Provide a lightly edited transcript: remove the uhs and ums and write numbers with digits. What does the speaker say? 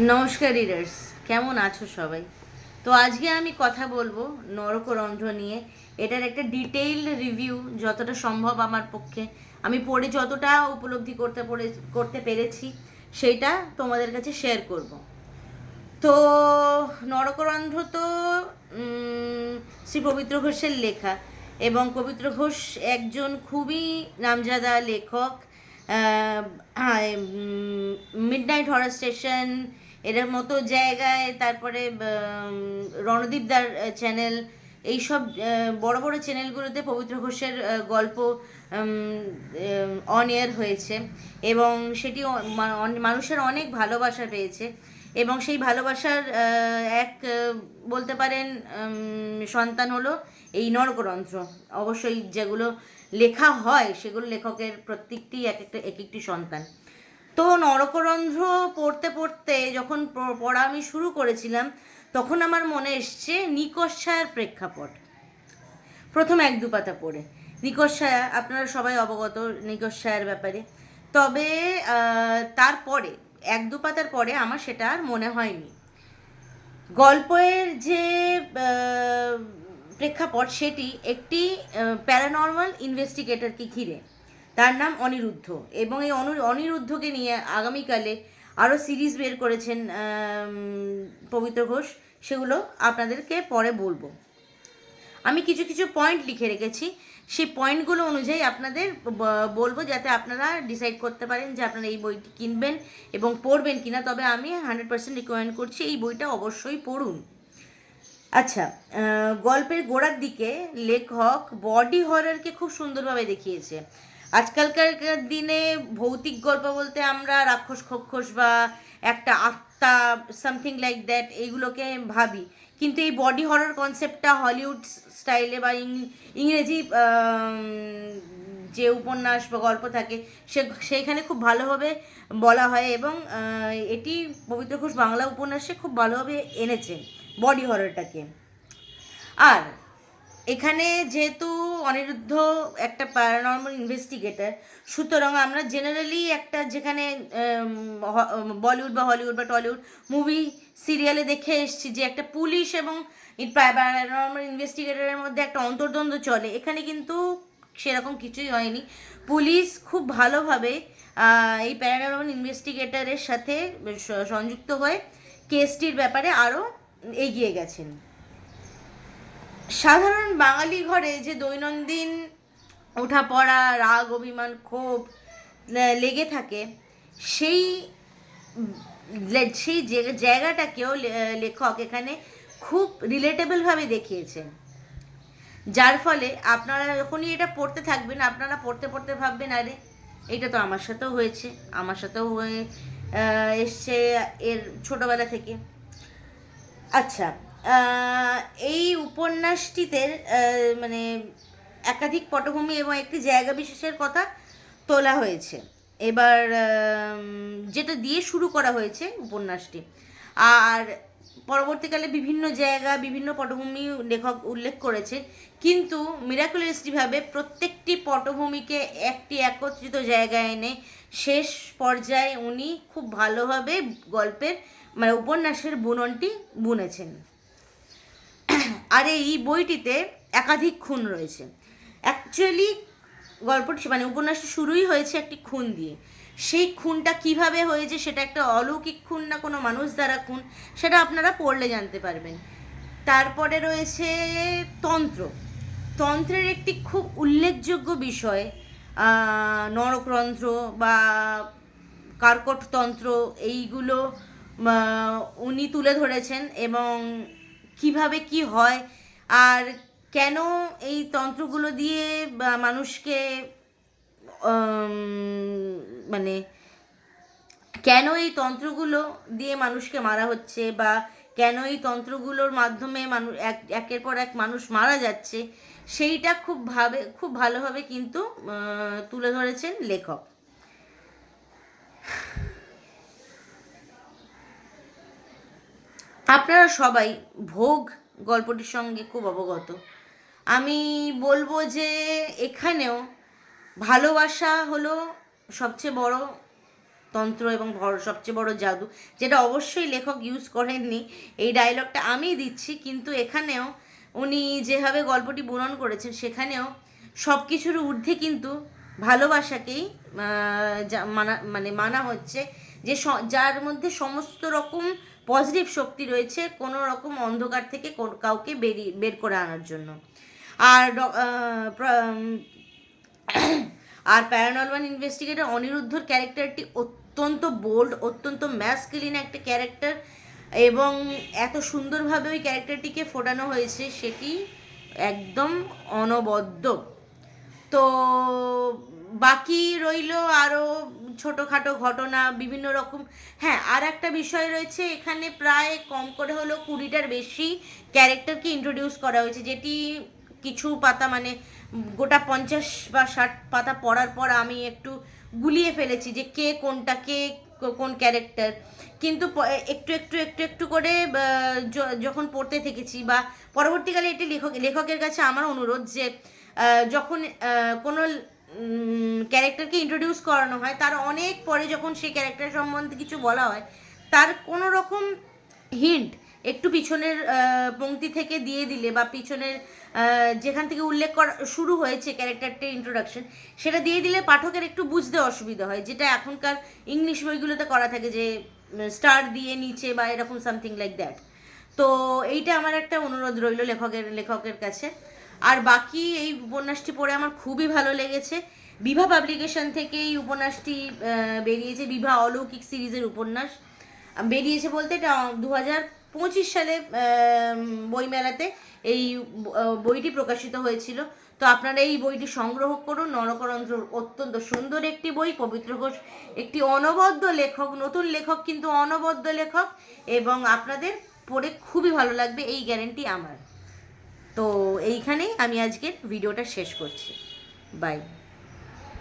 নমস্কার রিডার্স, কেমন আছো সবাই? তো আজকে আমি কথা বলবো নরকরন্ধ্র নিয়ে। এটার একটা ডিটেইলড রিভিউ যতটা সম্ভব আমার পক্ষে, আমি পড়ে যতটা উপলব্ধি করতে পেরেছি সেইটা তোমাদের কাছে শেয়ার করব। তো নরকরন্ধ্র তো শ্রী পবিত্র ঘোষের লেখা, এবং পবিত্র ঘোষ একজন খুবই নামজাদা লেখক। মিডনাইট হরার স্টেশন এর মতো জায়গায়, তারপরে রণদীপদার চ্যানেল, এইসব বড় বড় চ্যানেলগুলোতে পবিত্র ঘোষের গল্প অন এয়ার হয়েছে, এবং সেটি মানুষের অনেক ভালোবাসা পেয়েছে। এবং সেই ভালোবাসার এক বলতে পারেন সন্তান হলো এই নরকরন্ধ্র। অবশ্যই যেগুলো লেখা হয় সেগুলো লেখকের প্রত্যেকটি এক একটি সন্তান। তো নরকরন্ধ্র পড়তে পড়তে যখন পড়া আমি শুরু করেছিলাম, তখন আমার মনে এসছে নিকষ ছায়ার প্রেক্ষাপট। প্রথম এক দু পাতা পড়ে নিকষ ছায়া, আপনারা সবাই অবগত নিকষ ছায়ার ব্যাপারে। তবে তারপরে এক দু পাতার পরে আমার সেটা আর মনে হয়নি। গল্পের যে প্রেক্ষাপট সেটি একটি প্যারানর্মাল ইনভেস্টিগেটরকে ঘিরে, তার নাম অনিরুদ্ধ। এবং এই অনিরুদ্ধকে নিয়ে আগামীকালে আরও সিরিজ বের করেছেন পবিত্র ঘোষ, সেগুলো আপনাদেরকে পরে বলবো। আমি কিছু কিছু পয়েন্ট লিখে রেখেছি, সেই পয়েন্টগুলো অনুযায়ী আপনাদের বলবো, যাতে আপনারা ডিসাইড করতে পারেন যে আপনারা এই বইটি কিনবেন এবং পড়বেন কিনা। তবে আমি 100% রিকমেন্ড করছি এই বইটা অবশ্যই পড়ুন। আচ্ছা, গল্পের গোড়ার দিকে লেখক বডি হররকে খুব সুন্দরভাবে দেখিয়েছে। আজকালকার দিনে ভৌতিক গল্প বলতে আমরা রাক্ষস খক্ষস বা একটা আত্মা, সামথিং লাইক দ্যাট, এইগুলোকে ভাবি। কিন্তু এই বডি হরর কনসেপ্টটা হলিউড স্টাইলে বা ইংরেজি যে উপন্যাস বা গল্প থাকে সেইখানে খুব ভালোভাবে বলা হয়, এবং এটি পবিত্র ঘোষ বাংলা উপন্যাসে খুব ভালোভাবে এনেছেন বডি হররটাকে। আর এখানে যেহেতু অনিরুদ্ধ একটা প্যারানর্মাল ইনভেস্টিগেটর, সুতরাং আমরা জেনারেলি একটা যেখানে বলিউড বা হলিউড বা টলিউড মুভি সিরিয়ালে দেখে এসছি যে একটা পুলিশ এবং প্যারানর্মাল ইনভেস্টিগেটরের মধ্যে একটা অন্তর্দ্বন্দ্ব চলে, এখানে কিন্তু সেরকম কিছুই হয়নি। পুলিশ খুব ভালোভাবে এই প্যারানর্মাল ইনভেস্টিগেটরের সাথে সংযুক্ত হয়ে কেসটির ব্যাপারে আরও এগিয়ে গেছেন। সাধারণ বাঙালি ঘরে যে দৈনন্দিন ওঠাপড়া, রাগ, অভিমান, ক্ষোভ লেগে থাকে, সেই সেই জায়গাটাকেও লেখক এখানে খুব রিলেটেবলভাবে দেখিয়েছেন। যার ফলে আপনারা যখনই এটা পড়তে থাকবেন, আপনারা পড়তে পড়তে ভাববেন, আরে এটা তো আমার সাথেও হয়েছে, আমার সাথেও হয়ে এসছে এর ছোটোবেলা থেকে। আচ্ছা, এই উপন্যাসটিতে মানে একাধিক পটভূমি এবং একটি জায়গা বিশেষের কথা তোলা হয়েছে। এবার যেটা দিয়ে শুরু করা হয়েছে উপন্যাসটি, আর পরবর্তীকালে বিভিন্ন জায়গা, বিভিন্ন পটভূমি লেখক উল্লেখ করেছে, কিন্তু মিরাকুলাসলিভাবে প্রত্যেকটি পটভূমিকে একটি একত্রিত জায়গায় এনে শেষ পর্যায়ে উনি খুব ভালোভাবে গল্পের মানে উপন্যাসের বুননটি বুনেছেন। আর এই বইটিতে একাধিক খুন রয়েছে। অ্যাকচুয়ালি গল্পটি মানে উপন্যাসটি শুরুই হয়েছে একটি খুন দিয়ে। সেই খুনটা কিভাবে হয়েছে, সেটা একটা অলৌকিক খুন না কোনো মানুষ দ্বারা খুন, সেটা আপনারা পড়লে জানতে পারবেন। তারপরে রয়েছে তন্ত্র। তন্ত্রের একটি খুব উল্লেখযোগ্য বিষয় নরকরন্ধ্র বা কার্কটতন্ত্র, এইগুলো উনি তুলে ধরেছেন, এবং কিভাবে কি হয় আর কেন এই তন্ত্রগুলো দিয়ে মানুষকে মানে কেন এই তন্ত্রগুলো দিয়ে মানুষকে মারা হচ্ছে, বা কেন এই তন্ত্রগুলোর মাধ্যমে মানুষ একের পর এক মানুষ মারা যাচ্ছে, সেইটা খুব ভালোভাবে কিন্তু তুলে ধরেছেন লেখক। আপনারা সবাই ভোগ গল্পটির সঙ্গে খুব অবগত। আমি বলবো যে এখানেও ভালোবাসা হলো সবচেয়ে বড় তন্ত্র এবং সবচেয়ে বড় জাদু, যেটা অবশ্যই লেখক ইউজ করেননি, এই ডায়লগটা আমি দিচ্ছি, কিন্তু এখানেও উনি যেভাবে গল্পটি বুনন করেছেন সেখানেও সব কিছুর ঊর্ধ্বে কিন্তু ভালোবাসাকেই মানা হচ্ছে, যে যার মধ্যে সমস্ত রকম পজিটিভ শক্তি রয়েছে কোনো রকম অন্ধকার থেকে কাউকে বের করে আনার জন্য। আর আর প্যারানর্মাল ইনভেস্টিগেটর অনিরুদ্ধর ক্যারেক্টারটি অত্যন্ত বোল্ড, অত্যন্ত ম্যাসকুলিন একটা ক্যারেক্টার, এবং এত সুন্দরভাবে ওই ক্যারেক্টারটিকে ফোটানো হয়েছে সেটি একদম অনবদ্য। তো বাকি রইল আরও ছোটোখাটো ঘটনা বিভিন্ন রকম। হ্যাঁ, আর একটা বিষয় রয়েছে, এখানে প্রায় কম করে হলেও 20টার বেশি ক্যারেক্টারকে ইন্ট্রোডিউস করা হয়েছে, যেটি কিছু পাতা মানে গোটা 50 বা 60 পাতা পড়ার পর আমি একটু গুলিয়ে ফেলেছি যে কে কোনটা, কে কোন ক্যারেক্টার। কিন্তু একটু একটু একটু একটু করে যখন পড়তে থেকেছি, বা পরবর্তীকালে এটি লেখকের কাছে আমার অনুরোধ যে যখন কোনো ক্যারেক্টারকে ইন্ট্রোডিউস করানো হয়, তার অনেক পরে যখন সেই ক্যারেক্টার সম্বন্ধে কিছু বলা হয়, তার কোনো রকম হিন্ট একটু পিছনের পংক্তি থেকে দিয়ে দিলে, বা পিছনের যেখান থেকে উল্লেখ করা শুরু হয়েছে ক্যারেক্টারটির ইন্ট্রোডাকশন, সেটা দিয়ে দিলে পাঠকের একটু বুঝতে অসুবিধা হয়, যেটা এখনকার ইংলিশ বইগুলোতে করা থাকে, যে স্টার দিয়ে নিচে বা এরকম সামথিং লাইক দ্যাট। তো এইটা আমার একটা অনুরোধ রইল লেখকের কাছে। আর বাকি এই উপন্যাসটি পড়ে আমার খুবই ভালো লেগেছে। বিভা পাবলিকেশন থেকে এই উপন্যাসটি বেরিয়েছে, বিভা অলৌকিক সিরিজের উপন্যাস বেরিয়েছে বলতে এটা 2025 সালে বইমেলাতে এই বইটি প্রকাশিত হয়েছিল। তো আপনারা এই বইটি সংগ্রহ করুন। নরকরন্ধ্র অত্যন্ত সুন্দর একটি বই। পবিত্র ঘোষ একটি অনবদ্য লেখক, নতুন লেখক কিন্তু অনবদ্য লেখক, এবং আপনাদের পড়ে খুবই ভালো লাগবে, এই গ্যারেন্টি আমার। তো এইখানেই আমি আজকের ভিডিওটা শেষ করছি। বাই।